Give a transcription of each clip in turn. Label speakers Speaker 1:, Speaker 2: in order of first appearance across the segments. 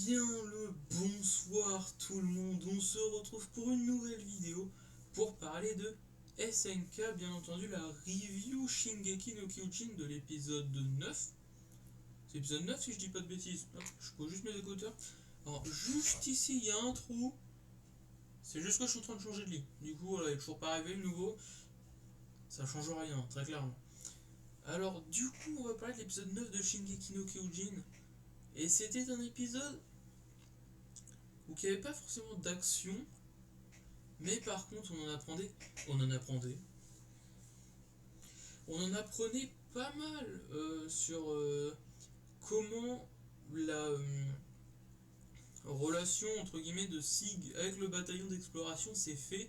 Speaker 1: bien le bonsoir tout le monde, on se retrouve pour une nouvelle vidéo pour parler de SNK, bien entendu la review Shingeki no Kyojin de l'épisode 9. C'est l'épisode 9 si je dis pas de bêtises. Hop, je pose juste mes écouteurs. Alors juste ici il y a un trou, c'est juste que je suis en train de changer de lit. Du coup voilà, il est toujours pas arrivé le nouveau, ça change rien très clairement. Alors du coup on va parler de l'épisode 9 de Shingeki no Kyojin. Et c'était un épisode où il n'y avait pas forcément d'action, mais par contre on en apprenait, on en apprenait pas mal sur comment la relation entre guillemets de Sig avec le bataillon d'exploration s'est fait.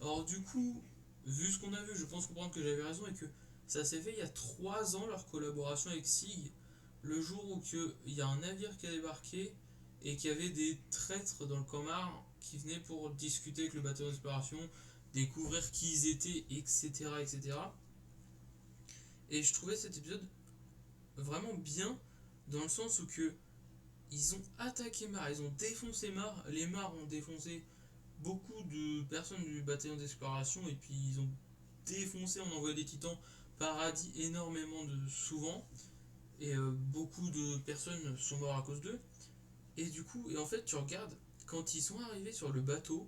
Speaker 1: Alors du coup, vu ce qu'on a vu, je pense comprendre que j'avais raison et que ça s'est fait il y a 3 ans leur collaboration avec Sig, le jour où il y a un navire qui a débarqué et qu'il y avait des traîtres dans le Comar qui venaient pour discuter avec le bateau d'exploration, découvrir qui ils étaient, etc. etc. Et je trouvais cet épisode vraiment bien dans le sens où ils ont attaqué Mar, ils ont défoncé Mar, les Mar ont défoncé beaucoup de personnes du bataillon d'exploration et puis ils ont défoncé, on envoyé des titans paradis énormément de souvent et beaucoup de personnes sont mortes à cause d'eux. Et du coup, et en fait, tu regardes, quand ils sont arrivés sur le bateau,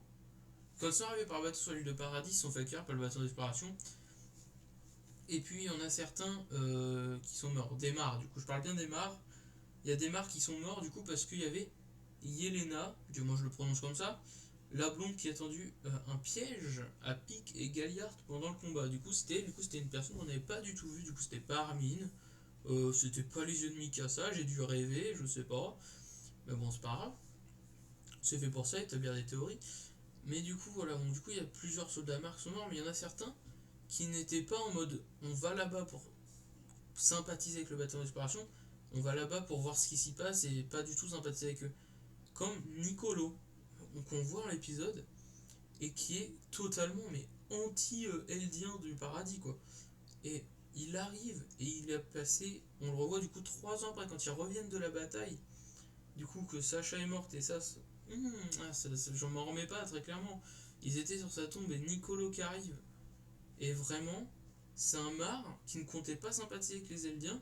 Speaker 1: quand ils sont arrivés par bateau sur l'île de Paradis, ils sont fait accueillir par le bateau d'exploration. Et puis, il y en a certains qui sont morts. Des Mars, du coup, je parle bien des Mars. Il y a des Mars qui sont morts, du coup, parce qu'il y avait Yelena, du moins je le prononce comme ça, la blonde qui a tendu un piège à Pic et Galliard pendant le combat. Du coup, c'était une personne qu'on n'avait pas du tout vue. Du coup, c'était pas Armin. C'était pas les yeux de Mikasa. J'ai dû rêver, je sais pas. Mais bon, c'est pas grave. C'est fait pour ça, établir des théories. Mais du coup, voilà, bon, du coup, il y a plusieurs soldats Mark qui sont morts, mais il y en a certains qui n'étaient pas en mode on va là-bas pour sympathiser avec le bataillon d'exploration, on va là-bas pour voir ce qui s'y passe et pas du tout sympathiser avec eux. Comme Nicolo, qu'on voit dans l'épisode, et qui est totalement mais anti-Eldien du paradis, quoi. Et il arrive et il a passé, on le revoit du coup 3 ans après, quand ils reviennent de la bataille, du coup que Sacha est morte et ça, j'en m'en remets pas très clairement. Ils étaient sur sa tombe et Nicolo qui arrive. Et vraiment, c'est un Mar qui ne comptait pas sympathiser avec les Eldiens.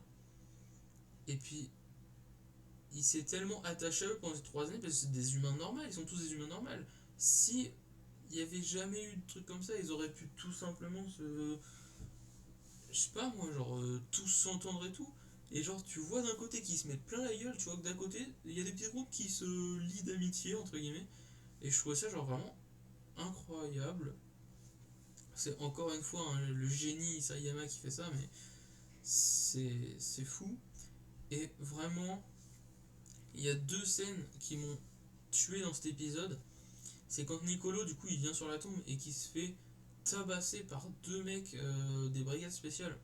Speaker 1: Et puis, il s'est tellement attaché à eux pendant ces 3 années parce que c'est des humains normaux, ils sont tous des humains normaux. Si il n'y avait jamais eu de trucs comme ça, ils auraient pu tout simplement se. Je sais pas moi, genre tous s'entendre et tout. Et genre, tu vois d'un côté qu'ils se mettent plein la gueule, tu vois que d'un côté, il y a des petits groupes qui se lient d'amitié, entre guillemets. Et je trouvais ça genre vraiment incroyable. C'est encore une fois le génie Isayama qui fait ça, mais c'est fou. Et vraiment, il y a 2 scènes qui m'ont tué dans cet épisode. C'est quand Nicolo, du coup, il vient sur la tombe et qui se fait tabasser par 2 mecs des brigades spéciales.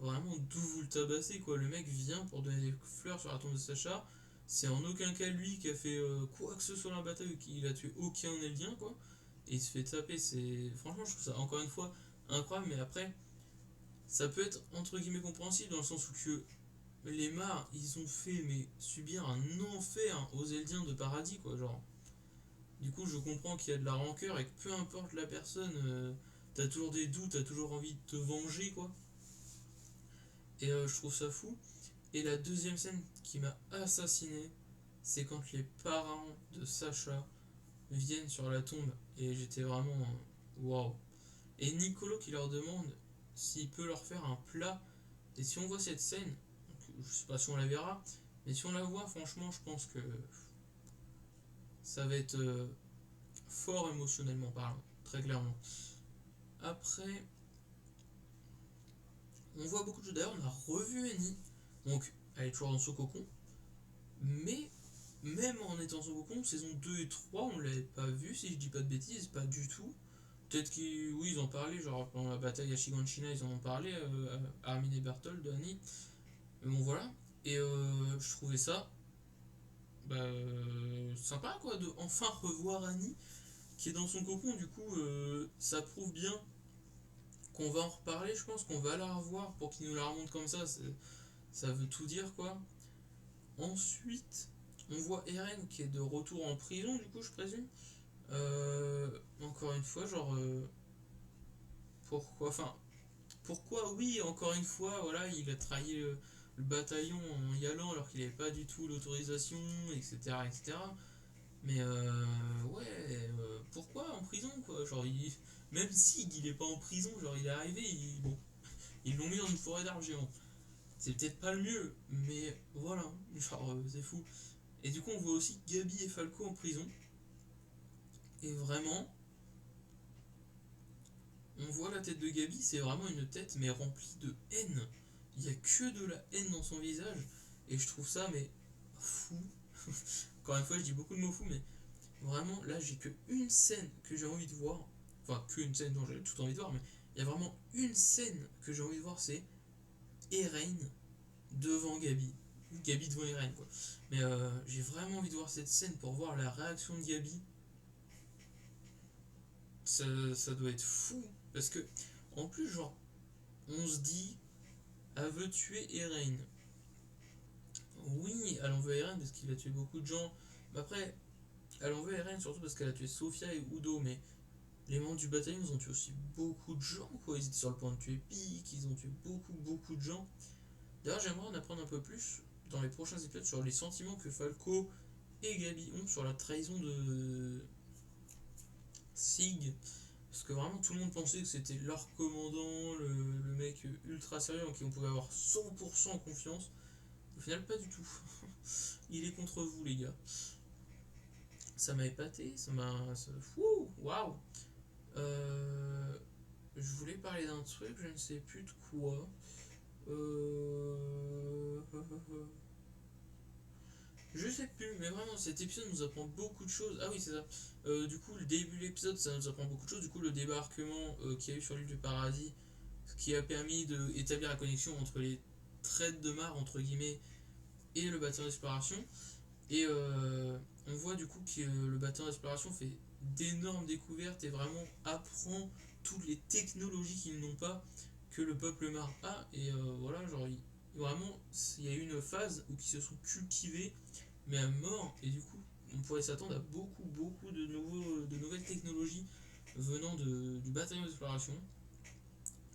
Speaker 1: Vraiment, d'où vous le tabassez, quoi. Le mec vient pour donner des fleurs sur la tombe de Sacha. C'est en aucun cas lui qui a fait quoi que ce soit dans la bataille ou qu'il a tué aucun Eldien, quoi. Et il se fait taper. Franchement, je trouve ça encore une fois incroyable, mais après, ça peut être entre guillemets compréhensible dans le sens où que les Mars, ils ont fait mais subir un enfer aux Eldiens de paradis, quoi. Genre, du coup, je comprends qu'il y a de la rancœur et que peu importe la personne, t'as toujours des doutes, t'as toujours envie de te venger, quoi. Et je trouve ça fou. Et la deuxième scène qui m'a assassiné, c'est quand les parents de Sacha viennent sur la tombe. Et j'étais vraiment. Waouh! Et Nicolo qui leur demande s'il peut leur faire un plat. Et si on voit cette scène, je sais pas si on la verra, mais si on la voit, franchement, je pense que ça va être fort émotionnellement parlant, très clairement. Après, on voit beaucoup de choses. D'ailleurs, on a revu Annie, donc elle est toujours dans son cocon, mais même en étant dans son cocon, saison 2 et 3, on l'avait pas vu, si je dis pas de bêtises, pas du tout. Peut-être qu'ils oui, ils en parlaient, genre pendant la bataille à Shiganshina, ils en ont parlé, Armin et Berthold de Annie. Mais bon, voilà. Et je trouvais ça sympa, quoi, de enfin revoir Annie qui est dans son cocon. Du coup, ça prouve bien qu'on va en reparler. Je pense qu'on va la revoir pour qu'il nous la remonte comme ça. Ça veut tout dire, quoi. Ensuite, On voit Eren qui est de retour en prison, du coup, je présume. Encore une fois, genre, pourquoi, enfin, pourquoi, oui, encore une fois, voilà, il a trahi le bataillon en y allant alors qu'il n'avait pas du tout l'autorisation, etc., etc. Mais ouais, pourquoi en prison, quoi? Genre, même si il est pas en prison, genre, il est arrivé, bon, ils l'ont mis dans une forêt d'arbres géants. C'est peut-être pas le mieux, mais voilà, genre, c'est fou. Et du coup, on voit aussi Gabi et Falco en prison. Et vraiment, on voit la tête de Gabi, c'est vraiment une tête, mais remplie de haine. Il n'y a que de la haine dans son visage. Et je trouve ça, mais fou. Encore une fois, je dis beaucoup de mots fous, mais vraiment, là, j'ai que une scène que j'ai envie de voir. Enfin, qu'une scène dont j'ai tout envie de voir, mais il y a vraiment une scène que j'ai envie de voir, c'est Eren devant Gabi. Gabi devant Eren, quoi. Mais j'ai vraiment envie de voir cette scène pour voir la réaction de Gabi. Ça doit être fou. Parce que, en plus, genre, on se dit, elle veut tuer Eren. Oui, elle en veut Eren parce qu'il a tué beaucoup de gens. Mais après, elle en veut Eren surtout parce qu'elle a tué Sophia et Udo. Mais les membres du bataillon, ils ont tué aussi beaucoup de gens, quoi. Ils étaient sur le point de tuer Pique, ils ont tué beaucoup, beaucoup de gens. D'ailleurs, j'aimerais en apprendre un peu plus dans les prochains épisodes sur les sentiments que Falco et Gabi ont sur la trahison de Sig. Parce que vraiment, tout le monde pensait que c'était leur commandant, le mec ultra sérieux en qui on pouvait avoir 100% confiance. Au final, pas du tout. Il est contre vous, les gars. Ça m'a épaté, ça m'a. Waouh! Je voulais parler d'un truc, je ne sais plus de quoi. Euh... Je sais plus, mais vraiment, cet épisode nous apprend beaucoup de choses. Ah oui, c'est ça. Du coup, le début de l'épisode, ça nous apprend beaucoup de choses. Du coup, le débarquement qu'il y a eu sur l'île du paradis, ce qui a permis d'établir la connexion entre les traites de mar, entre guillemets, et le bâtiment d'exploration. Et on voit du coup que le bâtiment d'exploration fait d'énormes découvertes et vraiment apprend toutes les technologies qu'ils n'ont pas que le peuple mar a. Et voilà, genre, vraiment, il y a eu une phase où ils se sont cultivés, mais à mort. Et du coup, on pourrait s'attendre à beaucoup, beaucoup de nouvelles technologies venant du bataillon d'exploration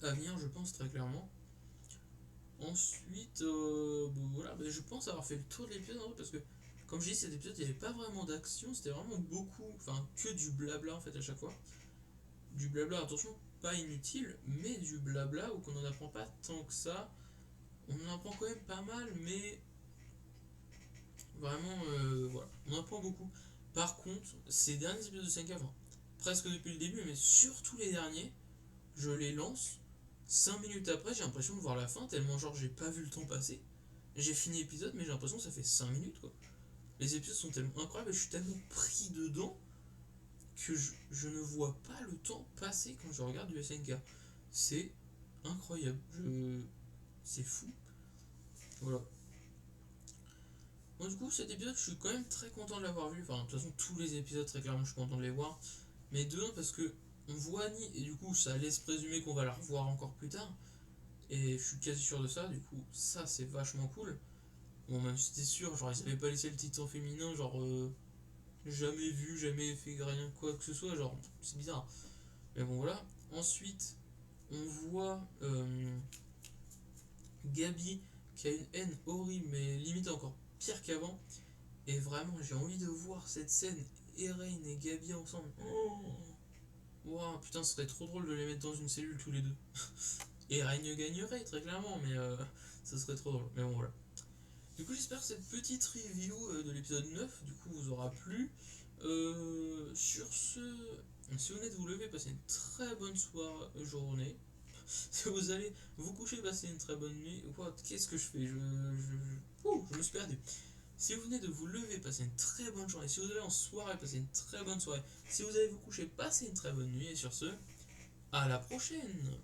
Speaker 1: à venir, je pense, très clairement. Ensuite, bon, voilà, je pense avoir fait le tour de l'épisode, hein, parce que, comme je dis, cet épisode, il n'y avait pas vraiment d'action, c'était vraiment beaucoup, enfin, que du blabla en fait à chaque fois. Du blabla, attention, pas inutile, mais du blabla où qu'on n'en apprend pas tant que ça. On en apprend quand même pas mal, mais vraiment, voilà, on apprend beaucoup. Par contre, ces derniers épisodes de 5 enfin, presque depuis le début, mais surtout les derniers, je les lance. 5 minutes après, j'ai l'impression de voir la fin, tellement genre j'ai pas vu le temps passer. J'ai fini l'épisode, mais j'ai l'impression que ça fait 5 minutes, quoi. Les épisodes sont tellement incroyables et je suis tellement pris dedans que je ne vois pas le temps passer quand je regarde du SNK. C'est incroyable. C'est fou. Voilà. Bon, du coup, cet épisode, je suis quand même très content de l'avoir vu. Enfin, de toute façon, tous les épisodes, très clairement, je suis content de les voir. Mais de un, parce que on voit Annie, et du coup, ça laisse présumer qu'on va la revoir encore plus tard. Et je suis quasi sûr de ça, du coup, ça, c'est vachement cool. Bon, même si c'était sûr, genre, ils avaient pas laissé le titre féminin, genre, jamais vu, jamais fait rien, quoi que ce soit, genre, c'est bizarre. Mais bon, voilà. Ensuite, on voit Gabi qui a une haine horrible, mais limite encore pire qu'avant. Et vraiment, j'ai envie de voir cette scène, Eren et Gabi ensemble. Oh, wow, putain, ce serait trop drôle de les mettre dans une cellule tous les deux. Eren gagnerait, très clairement, mais ça serait trop drôle. Mais bon, voilà. Du coup, j'espère que cette petite review de l'épisode 9 du coup, vous aura plu. Sur ce, si vous venez de vous lever, passez une très bonne journée. Si vous allez vous coucher, passez une très bonne nuit. What, qu'est-ce que je fais je me suis perdu. Si vous venez de vous lever, passez une très bonne journée. Si vous allez en soirée, passez une très bonne soirée. Si vous allez vous coucher, passez une très bonne nuit. Et sur ce, à la prochaine!